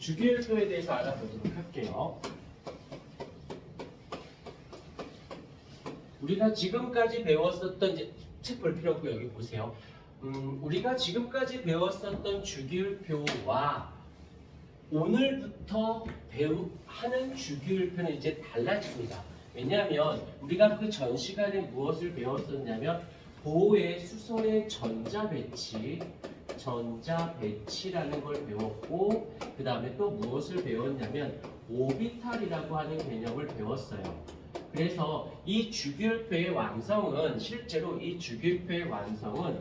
주기율표에 대해서 알아보도록 할게요. 우리가 지금까지 배웠었던 이제 책 볼 필요 없고 여기 보세요. 우리가 지금까지 배웠었던 주기율표와 오늘부터 하는 주기율표는 이제 달라집니다. 왜냐하면 우리가 그 전 시간에 무엇을 배웠었냐면 보호의 수소의 전자 배치라는 걸 배웠고, 그 다음에 또 무엇을 배웠냐면 오비탈이라고 하는 개념을 배웠어요. 그래서 이 주기율표의 완성은, 실제로 이 주기율표의 완성은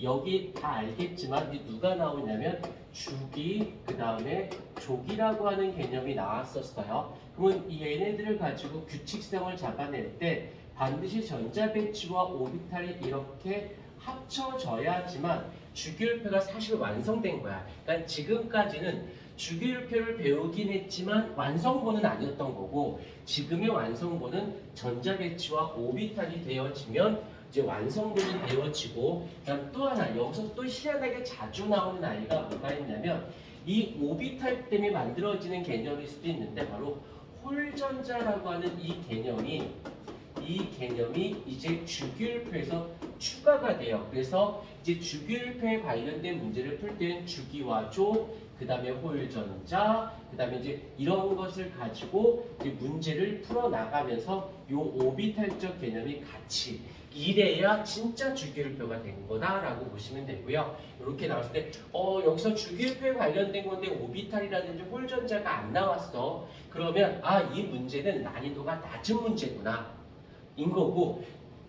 여기 다 알겠지만 누가 나오냐면 주기, 그 다음에 족이라고 하는 개념이 나왔었어요. 그러면 이 얘네들을 가지고 규칙성을 잡아낼 때 반드시 전자 배치와 오비탈이 이렇게 합쳐져야지만 주기율표가 사실 완성된 거야. 그러니까 지금까지는 주기율표를 배우긴 했지만 완성본은 아니었던 거고, 지금의 완성본은 전자 배치와 오비탈이 되어지면 이제 완성본이 되어지고, 그다음 또 하나 여기서 또 희한하게 자주 나오는 아이가 뭐가 있냐면 이 오비탈 때문에 만들어지는 개념일 수도 있는데 바로 홀전자라고 하는 이 개념이 이제 주기율표에서 추가가 돼요. 그래서 이제 주기율표에 관련된 문제를 풀 때는 주기와 족, 그 다음에 홀전자, 그 다음에 이제 이런 것을 가지고 이제 문제를 풀어 나가면서 요 오비탈적 개념이 같이 이래야 진짜 주기율표가 된 거다라고 보시면 되고요. 이렇게 나왔을 때 여기서 주기율표에 관련된 건데 오비탈이라든지 홀전자가 안 나왔어. 그러면 이 문제는 난이도가 낮은 문제구나 인 거고,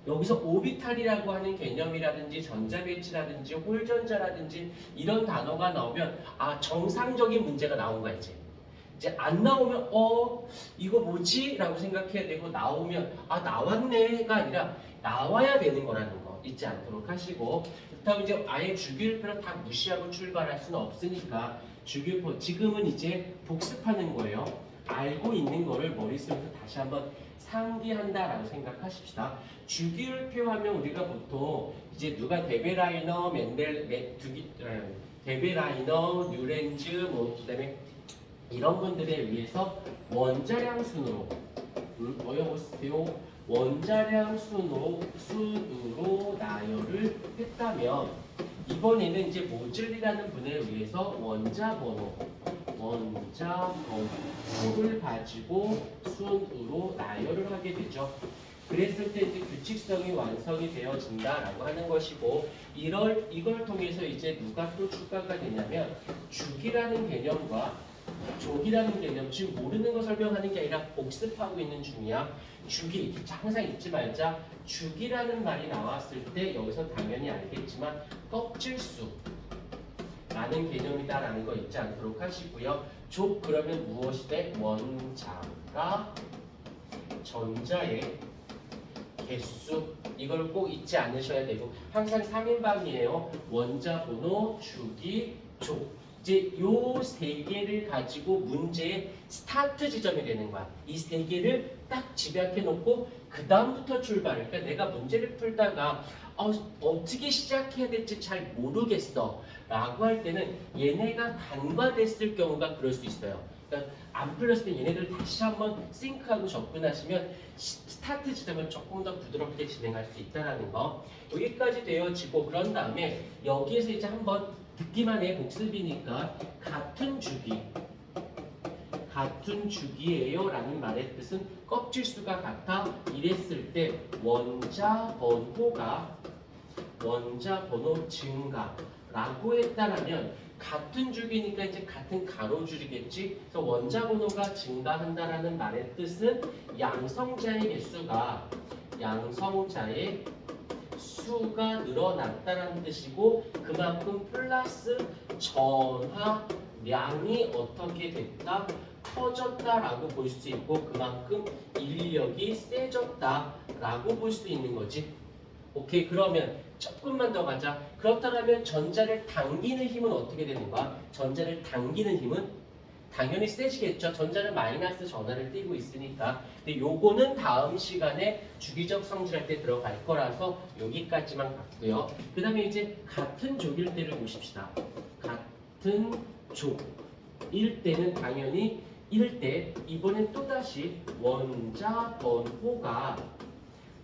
여기서 오비탈이라고 하는 개념이라든지 전자배치라든지 홀전자라든지 이런 단어가 나오면 정상적인 문제가 나온 거야. 이제 안 나오면 이거 뭐지? 라고 생각해야 되고, 나오면 나왔네가 아니라 나와야 되는 거라는 거 잊지 않도록 하시고, 그렇다면 이제 아예 주기율표를 다 무시하고 출발할 수는 없으니까 주기율표 지금은 이제 복습하는 거예요. 알고 있는 거를 머릿속에서 다시 한번 상기한다라고 생각하십시다. 주기율표 하면 우리가 보통 이제 누가 데베라이너, 데베라이너, 뉴렌즈, 그다음에 이런 분들에 의해서 원자량 순으로 어여보세요. 원자량 순으로 나열을 했다면, 이번에는 이제 모즐리라는 분에 의해서 원자 번호를 가지고 순으로 나열을 하게 되죠. 그랬을 때 이제 규칙성이 완성이 되어진다라고 하는 것이고, 이걸 통해서 이제 누가 또 추가가 되냐면 주기라는 개념과 족이라는 개념, 지금 모르는 거 설명하는 게 아니라 복습하고 있는 중이야. 주기, 항상 잊지 말자. 주기라는 말이 나왔을 때 여기서 당연히 알겠지만 껍질수 라는 개념이다라는 거 잊지 않도록 하시고요. 족 그러면 무엇이 돼? 원자가 전자의 개수, 이걸 꼭 잊지 않으셔야 되고, 항상 3인방이에요. 원자 번호, 주기, 족. 이제 요 세 개를 가지고 문제의 스타트 지점이 되는 거야. 이 세 개를 딱 집약해 놓고 그 다음부터 출발을. 그러니까 내가 문제를 풀다가 어떻게 시작해야 될지 잘 모르겠어 라고 할 때는 얘네가 간과됐을 경우가 그럴 수 있어요. 그러니까 안 풀렸을 때 얘네들 다시 한번 싱크하고 접근하시면 스타트 지점을 조금 더 부드럽게 진행할 수 있다는 거. 여기까지 되어지고, 그런 다음에 여기에서 이제 한번 듣기만 해, 복습이니까 같은 주기예요 라는 말의 뜻은 껍질수가 같아 이랬을 때 원자 번호 증가라고 했다라면, 같은 주기니까 이제 같은 가로줄이겠지. 그래서 원자 번호가 증가한다라는 말의 뜻은 양성자의 수가 늘어났다는 뜻이고, 그만큼 플러스 전하량이 어떻게 됐다? 커졌다라고 볼 수 있고, 그만큼 인력이 세졌다라고 볼 수 있는 거지. 오케이, 그러면 조금만 더 가자. 그렇다면 전자를 당기는 힘은 어떻게 되는 거야? 전자를 당기는 힘은 당연히 세지겠죠. 전자는 마이너스 전하를 띄고 있으니까. 근데 요거는 다음 시간에 주기적 성질할 때 들어갈 거라서 여기까지만 봤고요. 그 다음에 이제 같은 족일 때를 보십시다. 같은 족. 일 때는 당연히 이럴 때 이번엔 또다시 원자 번호가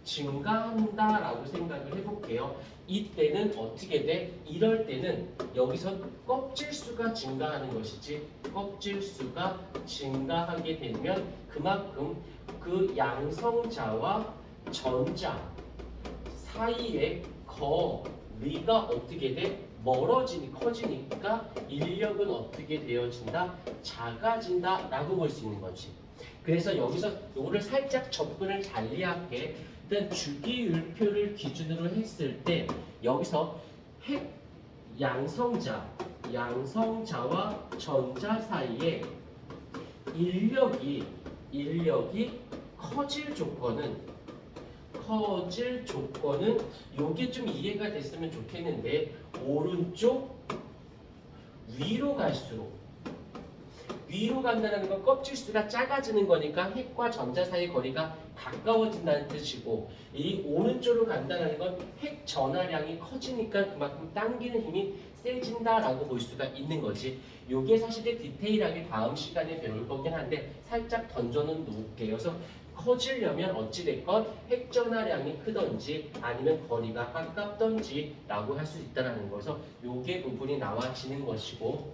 증가한다라고 생각을 해볼게요. 이때는 어떻게 돼? 이럴 때는 여기서 껍질 수가 증가하는 것이지, 껍질 수가 증가하게 되면 그만큼 그 양성자와 전자 사이의 거리가 어떻게 돼? 커지니까 인력은 어떻게 되어진다? 작아진다 라고 볼 수 있는 거지. 그래서 여기서 요거를 살짝 접근을 달리할게. 일단 주기율표를 기준으로 했을 때 여기서 핵 양성자와 전자 사이에 인력이 커질 조건은 요게 좀 이해가 됐으면 좋겠는데, 오른쪽 위로 갈수록, 위로 간다는 건 껍질 수가 작아지는 거니까 핵과 전자 사이 거리가 가까워진다는 뜻이고, 이 오른쪽으로 간다는 건 핵 전하량이 커지니까 그만큼 당기는 힘이 세진다라고 볼 수가 있는 거지. 요게 사실 디테일하게 다음 시간에 배울 거긴 한데 살짝 던져는 놓을게요. 그래서 커지려면 어찌됐건 핵 전하량이 크던지 아니면 거리가 가깝던지 라고 할 수 있다는 거여서 요게 부분이 나와지는 것이고,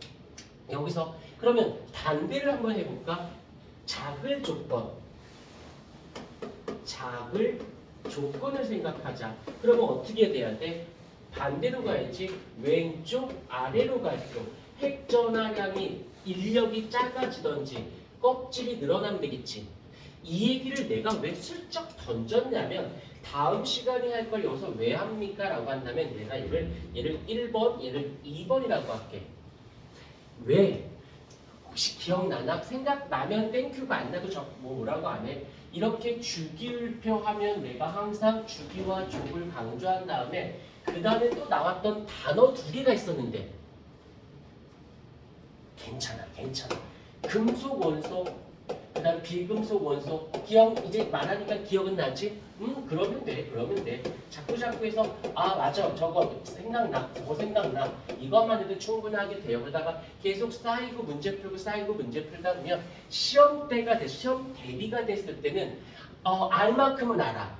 여기서 그러면 반대를 한번 해볼까? 작을 조건을 생각하자. 그러면 어떻게 돼야 돼? 반대로 가야지. 왼쪽 아래로 갈수록 핵 전하량이 인력이 작아지던지 껍질이 늘어나면 되겠지. 이 얘기를 내가 왜 슬쩍 던졌냐면, 다음 시간에 할 걸 여기서 왜 합니까? 라고 한다면 내가 얘를 1번, 얘를 2번이라고 할게. 왜? 혹시 기억나나? 생각나면 땡큐가 안 나도 뭐라고 안 해? 이렇게 주기율표 하면 내가 항상 주기와 족을 강조한 다음에 그 다음에 또 나왔던 단어 두 개가 있었는데, 괜찮아. 금속 원소, 그 다음 비금속 원소. 이제 말하니까 기억은 나지? 그러면 돼. 자꾸 해서 맞아, 저거 생각나, 이것만 해도 충분하게 돼요. 그러다가 계속 쌓이고 문제 풀다 보면 시험 대비가 됐을 때는 알 만큼은 알아.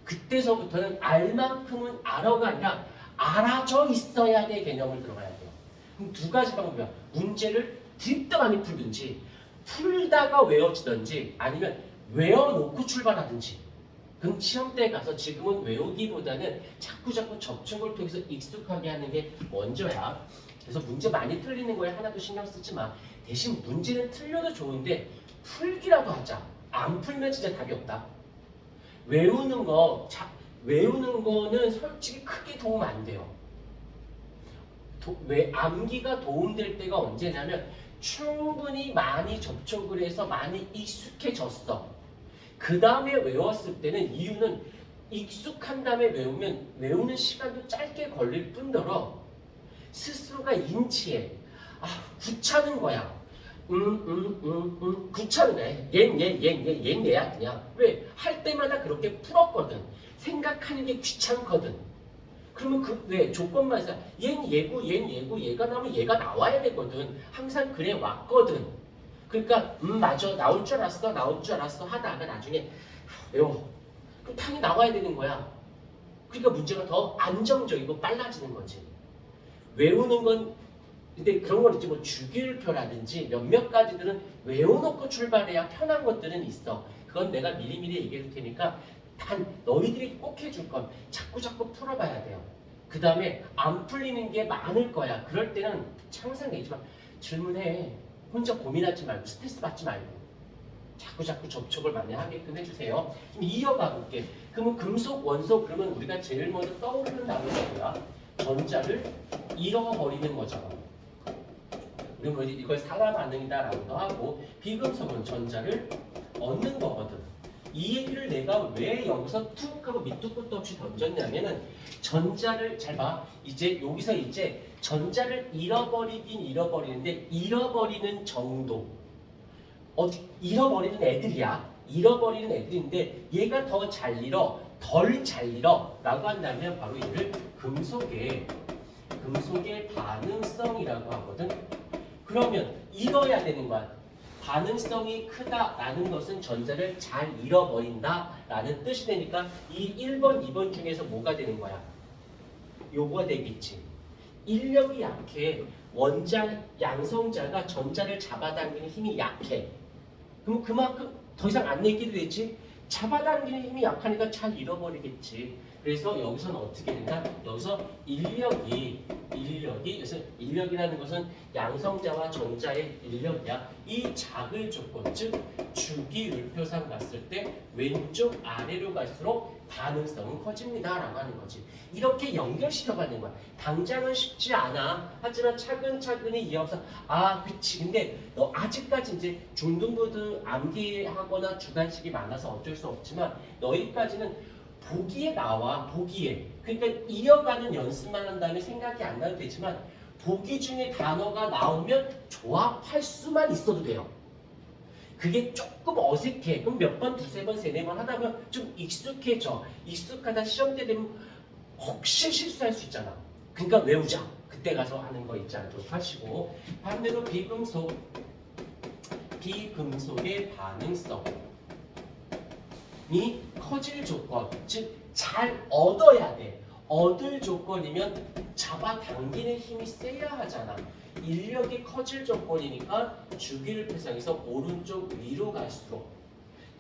그때서부터는 알 만큼은 알아가 아니라 알아져 있어야 돼 개념을 들어가야 돼요. 그럼 두 가지 방법이야. 문제를 드립도 많이 풀든지, 풀다가 외워지든지, 아니면 외워놓고 출발하든지. 그럼 시험 때 가서 지금은 외우기보다는 자꾸 접촉을 통해서 익숙하게 하는 게 먼저야. 그래서 문제 많이 틀리는 거에 하나도 신경 쓰지 마. 대신 문제는 틀려도 좋은데 풀기라도 하자. 안 풀면 진짜 답이 없다. 외우는 거는 솔직히 크게 도움 안 돼요. 암기가 도움될 때가 언제냐면 충분히 많이 접촉을 해서 많이 익숙해졌어. 그 다음에 외웠을 때는, 이유는 익숙한 다음에 외우는 시간도 짧게 걸릴 뿐더러 스스로가 인지해. 귀찮은 거야. 귀찮은 거야. 얜 얘야 그냥. 왜? 할 때마다 그렇게 풀었거든. 생각하는 게 귀찮거든. 그러면 왜 조건만 있어. 얜 얘고 얘가 나오면 얘가 나와야 되거든. 항상 그래 왔거든. 그러니까 맞아, 나올 줄 알았어 하다가 나중에 외워. 그럼 당연히 나와야 되는 거야. 그러니까 문제가 더 안정적이고 빨라지는 거지. 외우는 건 근데 그런 건 있지. 뭐 주기율표라든지 몇몇 가지들은 외워놓고 출발해야 편한 것들은 있어. 그건 내가 미리미리 얘기해 줄 테니까 단 너희들이 꼭 해줄 건 자꾸 풀어봐야 돼요. 그 다음에 안 풀리는 게 많을 거야. 그럴 때는 항상 얘기지만 질문해. 혼자 고민하지 말고 스트레스 받지 말고 자꾸 접촉을 많이 하게끔 해주세요. 좀 이어가 볼게. 그러면 금속 원소, 그러면 우리가 제일 먼저 떠오르는 단어가 뭐야? 전자를 잃어버리는 거잖아. 우리는 이걸 산화 반응이다라고도 하고, 비금속은 전자를 얻는 거거든. 이 얘기를 내가 왜 여기서 툭 하고 밑도 끝도 없이 던졌냐면은, 전자를 잘 봐. 여기서 전자를 잃어버리는데 잃어버리는 정도. 잃어버리는 애들인데 얘가 더 잘 잃어, 덜 잘 잃어 라고 한다면 바로 얘를 금속의 반응성이라고 하거든. 그러면 잃어야 되는 거야. 반응성이 크다라는 것은 전자를 잘 잃어버린다라는 뜻이 되니까 이 1번, 2번 중에서 뭐가 되는 거야? 요거가 되겠지. 인력이 약해. 양성자가 전자를 잡아당기는 힘이 약해. 그럼 그만큼 더 이상 안 내기도 되지. 잡아당기는 힘이 약하니까 잘 잃어버리겠지. 그래서 여기서는 어떻게 된다? 여기서 그래서 인력이라는 것은 양성자와 전자의 인력이야. 이 작을 조건, 즉 주기율표상 갔을 때 왼쪽 아래로 갈수록 반응성은 커집니다라고 하는 거지. 이렇게 연결시켜가는 거야. 당장은 쉽지 않아. 하지만 차근차근히 이어서 그치. 근데 너 아직까지 이제 중등부들 암기하거나 주관식이 많아서 어쩔 수 없지만 너희까지는 보기에 나와. 보기에. 그러니까 이어가는 연습만 한 다음에 생각이 안 나도 되지만 보기 중에 단어가 나오면 조합할 수만 있어도 돼요. 그게 조금 어색해. 그럼 몇 번, 두세 번, 세네 번 하다 보면 좀 익숙해져. 익숙하다 시험 때 되면 혹시 실수할 수 있잖아. 그러니까 외우자. 그때 가서 하는 거 있지 않도록 하시고. 반대로 비금속의 반응성이 커질 조건, 즉 잘 얻어야 돼. 얻을 조건이면 잡아당기는 힘이 세야 하잖아. 인력이 커질 조건이니까 주기율표상에서 오른쪽 위로 갈수록.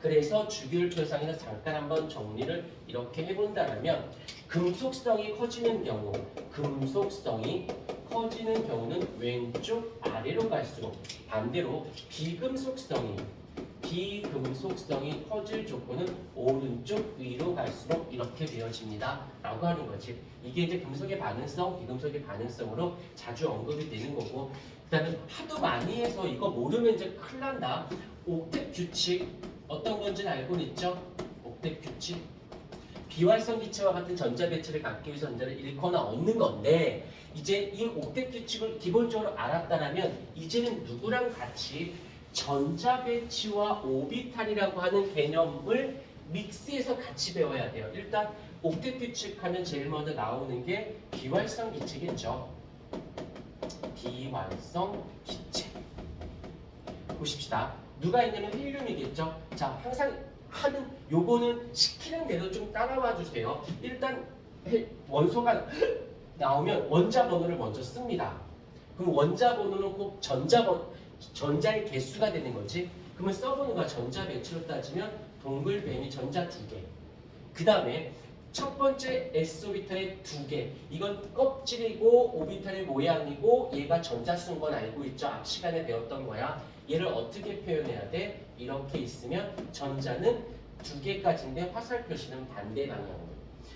그래서 주기율표상에서 잠깐 한번 정리를 이렇게 해본다면 금속성이 커지는 경우는 왼쪽 아래로 갈수록, 반대로 비금속성이 커질 조건은 오른쪽 위로 갈수록 이렇게 되어집니다 라고 하는 거지. 이게 이제 금속의 반응성, 비금속의 반응성으로 자주 언급이 되는 거고, 그 다음에 하도 많이 해서 이거 모르면 이제 큰일 난다. 옥텟 규칙 어떤 건지 알고는 있죠? 옥텟 규칙, 비활성 기체와 같은 전자 배치를 갖기 위해서 전자를 잃거나 얻는 건데, 이제 이 옥텟 규칙을 기본적으로 알았다면 이제는 누구랑 같이 전자 배치와 오비탈이라고 하는 개념을 믹스해서 같이 배워야 돼요. 일단 옥텟 규칙 하면 제일 먼저 나오는 게 비활성 기체겠죠. 비활성 기체 보십시다. 누가 있냐면 헬륨이겠죠. 자, 항상 하는 요거는 시키는 대로 좀 따라와 주세요. 일단 원소가 나오면 원자 번호를 먼저 씁니다. 그럼 원자 번호는 꼭 전자의 개수가 되는 거지. 그러면 써보는 거야. 전자 배치로 따지면 동글뱀이 전자 2개. 그 다음에 첫 번째 S오비탈의 2개. 이건 껍질이고 오비탈의 모양이고 얘가 전자 쓴 건 알고 있죠. 앞 시간에 배웠던 거야. 얘를 어떻게 표현해야 돼? 이렇게 있으면 전자는 2개까지인데 화살 표시는 반대 방향으로.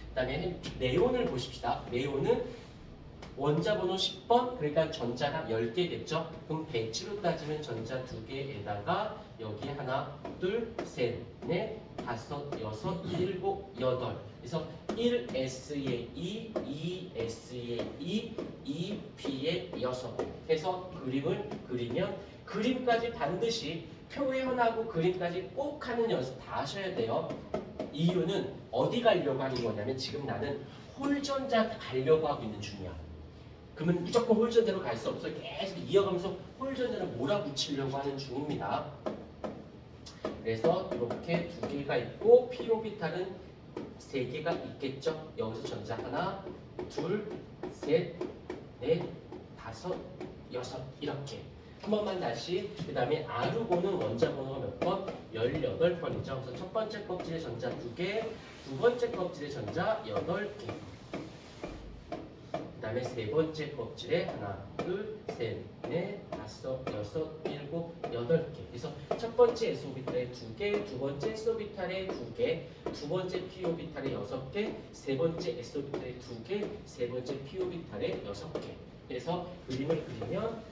그 다음에 네온을 보십시다. 네온은 원자 번호 10번, 그러니까 전자가 10개겠죠? 그럼 배치로 따지면 전자 2개에다가 여기 하나, 둘, 셋, 넷, 다섯, 여섯, 일곱, 여덟. 그래서 1S에 2, 2S에 2, 2P에 6. 해서 그림을 그리면 그림까지 반드시 표현하고 그림까지 꼭 하는 연습 다 하셔야 돼요. 이유는 어디 가려고 하는 거냐면 지금 나는 홀전자 가려고 하고 있는 중이야. 그러면 무조건 홀전자로 갈 수 없어. 계속 이어가면서 홀전자를 몰아붙이려고 하는 중입니다. 그래서 이렇게 2개가 있고 P오비탈은 3개가 있겠죠. 여기서 전자 하나, 둘, 셋, 넷, 다섯, 여섯 이렇게. 한 번만 다시. 그 다음에 아르곤은 원자 번호가 몇 번? 18번이죠. 그래서 첫 번째 껍질에 전자 2개, 두 번째 껍질에 전자 8개. 그 다음에 세 번째 껍질에 하나, 둘, 셋, 넷, 다섯, 여섯, 일곱, 8개. 그래서 첫 번째 S오비탈에 2개, 두 번째 S오비탈에 2개, 두 번째 P오비탈에 6개, 세 번째 S오비탈에 2개, 세 번째 P오비탈에 6개. 그래서 그림을 그리면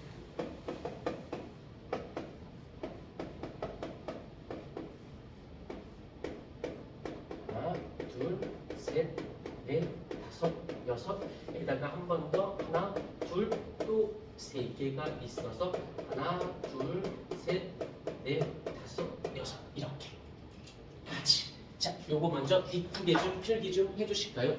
하나, 둘, 셋, 넷, 다섯, 여섯. 여기다가 한 번 더 하나, 둘, 또 3개가 있어서 하나, 둘, 셋, 넷, 다섯, 여섯 이렇게 같이. 자, 요거 먼저 이쁘게 좀 필기 좀 해주실까요?